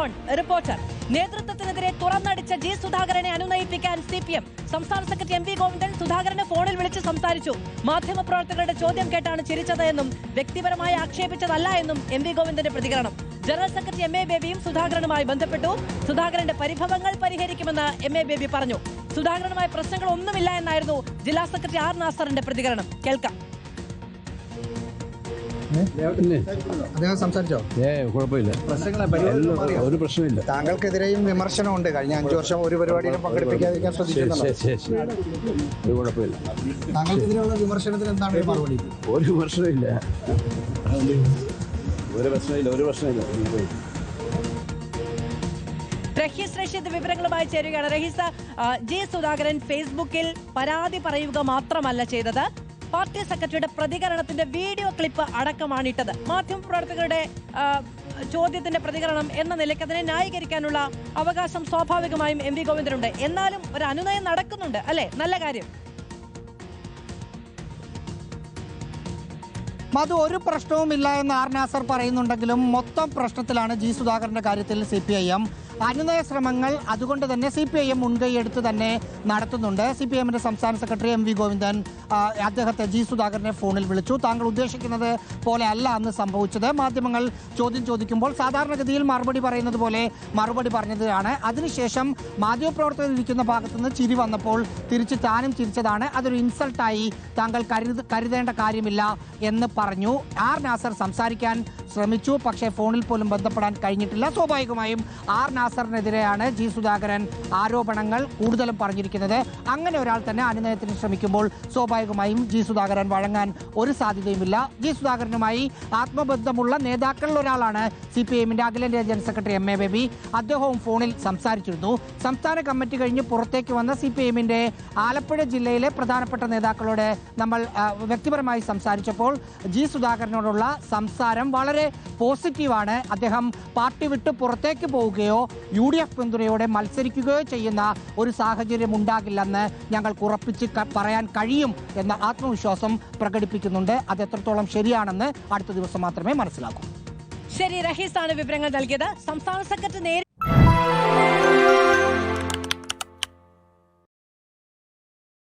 On reporter. നേതൃത്വത്തിനെതിരെ തുറന്നടിച്ച G സുധാകരനെ അനുനയിപ്പിക്കാൻ CPM. സംസ്ഥാന സെക്രട്ടറി MV ഗോവിന്ദൻ സുധാകരനെ ഫോണിൽ വിളിച്ച് സംസാരിച്ചു. മാധ്യമപ്രവർത്തകരുടെ ചോദ്യം കേട്ടാണ് ചിരിച്ചത് എന്നും വ്യക്തിപരമായി ആക്ഷേപിച്ചതല്ല എന്നും MV ഗോവിന്ദന്റെ പ്രതികരണം. ജനറൽ സെക്രട്ടറി MA ബേബിയും സുധാകരനുമായി ബന്ധപ്പെട്ടു. സുധാകരന്റെ പരിഭവങ്ങൾ പരിഹരിക്കുമെന്ന് MA ബേബി പറഞ്ഞു. സുധാകരനുമായി പ്രശ്നങ്ങൾ ഒന്നുമില്ല എന്നായിരുന്നു ജില്ലാ സെക്രട്ടറി R നാസറിന്റെ പ്രതികരണം. കേൾക്കാം. അദ്ദേഹം സംസാരിച്ചോ? കുഴപ്പമില്ല, ഒരു പ്രശ്നമില്ല. താങ്കൾക്കെതിരെയും വിമർശനമുണ്ട്. കഴിഞ്ഞ 5 വർഷം ഒരു പരിപാടിയിലും പങ്കെടുപ്പിക്കാതിരിക്കാൻ ശ്രദ്ധിക്കുന്നുണ്ട്. കുഴപ്പമില്ല. താങ്കൾക്കെതിരെയുള്ള വിമർശനത്തിന് എന്താണ് മറുപടി? ഒരു പ്രശ്നമില്ല, ഒരു പ്രശ്നമില്ല. റഹീസ് റഷീദ് വിവരങ്ങളുമായി ചേരുകയാണ്. റഹീസ്, ജി സുധാകരൻ ഫേസ്ബുക്കിൽ പരാതി പറയുക മാത്രമല്ല ചെയ്തത്, പാർട്ടി സെക്രട്ടറിയുടെ പ്രതികരണത്തിന്റെ വീഡിയോ ക്ലിപ്പ് അടക്കമാണ് ഇട്ടത്. മാധ്യമപ്രവർത്തകരുടെ ചോദ്യത്തിന്റെ പ്രതികരണം എന്ന നിലയ്ക്ക് അതിനെ ന്യായീകരിക്കാനുള്ള അവകാശം സ്വാഭാവികമായും MV ഗോവിന്ദനുണ്ട്. എന്നാലും ഒരു അനുനയം നടക്കുന്നുണ്ട് അല്ലെ? നല്ല കാര്യം. മധു, ഒരു പ്രശ്നവുമില്ല എന്ന് R നാസർ പറയുന്നുണ്ടെങ്കിലും മൊത്തം പ്രശ്നത്തിലാണ് ജി സുധാകരന്റെ കാര്യത്തിൽ CPIM. അനുനയ ശ്രമങ്ങൾ അതുകൊണ്ട് തന്നെ CPIM മുൻകൈയെടുത്ത് തന്നെ നടത്തുന്നുണ്ട്. CPIMന്റെ സംസ്ഥാന സെക്രട്ടറി MV ഗോവിന്ദൻ അദ്ദേഹത്തെ ജി സുധാകരനെ ഫോണിൽ വിളിച്ചു. താങ്കൾ ഉദ്ദേശിക്കുന്നത് പോലെ അല്ല അന്ന് സംഭവിച്ചത്. മാധ്യമങ്ങൾ ചോദ്യം ചോദിക്കുമ്പോൾ സാധാരണഗതിയിൽ മറുപടി പറയുന്നത് പോലെ മറുപടി പറഞ്ഞതാണ്. അതിനുശേഷം മാധ്യമപ്രവർത്തകർ ഇരിക്കുന്ന ഭാഗത്തുനിന്ന് ചിരി വന്നപ്പോൾ തിരിച്ച് താനും ചിരിച്ചതാണ്. അതൊരു ഇൻസൾട്ടായി താങ്കൾ കരുതേണ്ട കാര്യമില്ല എന്ന് പറഞ്ഞു. R നാസർ സംസാരിക്കാൻ ശ്രമിച്ചു, പക്ഷേ ഫോണിൽ പോലും ബന്ധപ്പെടാൻ കഴിഞ്ഞിട്ടില്ല. സ്വാഭാവികമായും R നാസറിനെതിരെയാണ് ജി സുധാകരൻ ആരോപണങ്ങൾ കൂടുതലും പറഞ്ഞിരിക്കുന്നത്. അങ്ങനെ ഒരാൾ തന്നെ അനുനയത്തിന് ശ്രമിക്കുമ്പോൾ സ്വാഭാവികമായും ജി സുധാകരൻ വഴങ്ങാൻ ഒരു സാധ്യതയുമില്ല. ജി സുധാകരനുമായി ആത്മബന്ധമുള്ള നേതാക്കളിൽ ഒരാളാണ് CPIMന്റെ അഖിലേന്ത്യാ ജനറൽ സെക്രട്ടറി MA ബേബി. അദ്ദേഹവും ഫോണിൽ സംസാരിച്ചിരുന്നു. സംസ്ഥാന കമ്മിറ്റി കഴിഞ്ഞ് പുറത്തേക്ക് വന്ന CPIMന്റെ ആലപ്പുഴ ജില്ലയിലെ പ്രധാനപ്പെട്ട നേതാക്കളോട് നമ്മൾ വ്യക്തിപരമായി സംസാരിച്ചപ്പോൾ ജി സുധാകരനോടുള്ള സംസാരം വളരെ പോസിറ്റീവാണ്. അദ്ദേഹം പാർട്ടി വിട്ട് പുറത്തേക്ക് പോവുകയോ UDF പിന്തുണയോടെ മത്സരിക്കുകയോ ചെയ്യുന്ന ഒരു സാഹചര്യം ഉണ്ടാകില്ലെന്ന് ഞങ്ങൾക്ക് ഉറപ്പിച്ച് പറയാൻ കഴിയും എന്ന ആത്മവിശ്വാസം പ്രകടിപ്പിക്കുന്നുണ്ട്. അത് എത്രത്തോളം ശരിയാണെന്ന് അടുത്ത ദിവസം മാത്രമേ മനസ്സിലാക്കൂ. ശരി, റഹീസാണ് വിവരങ്ങൾ നൽകിയത്. സംസ്ഥാന സെക്രട്ടറി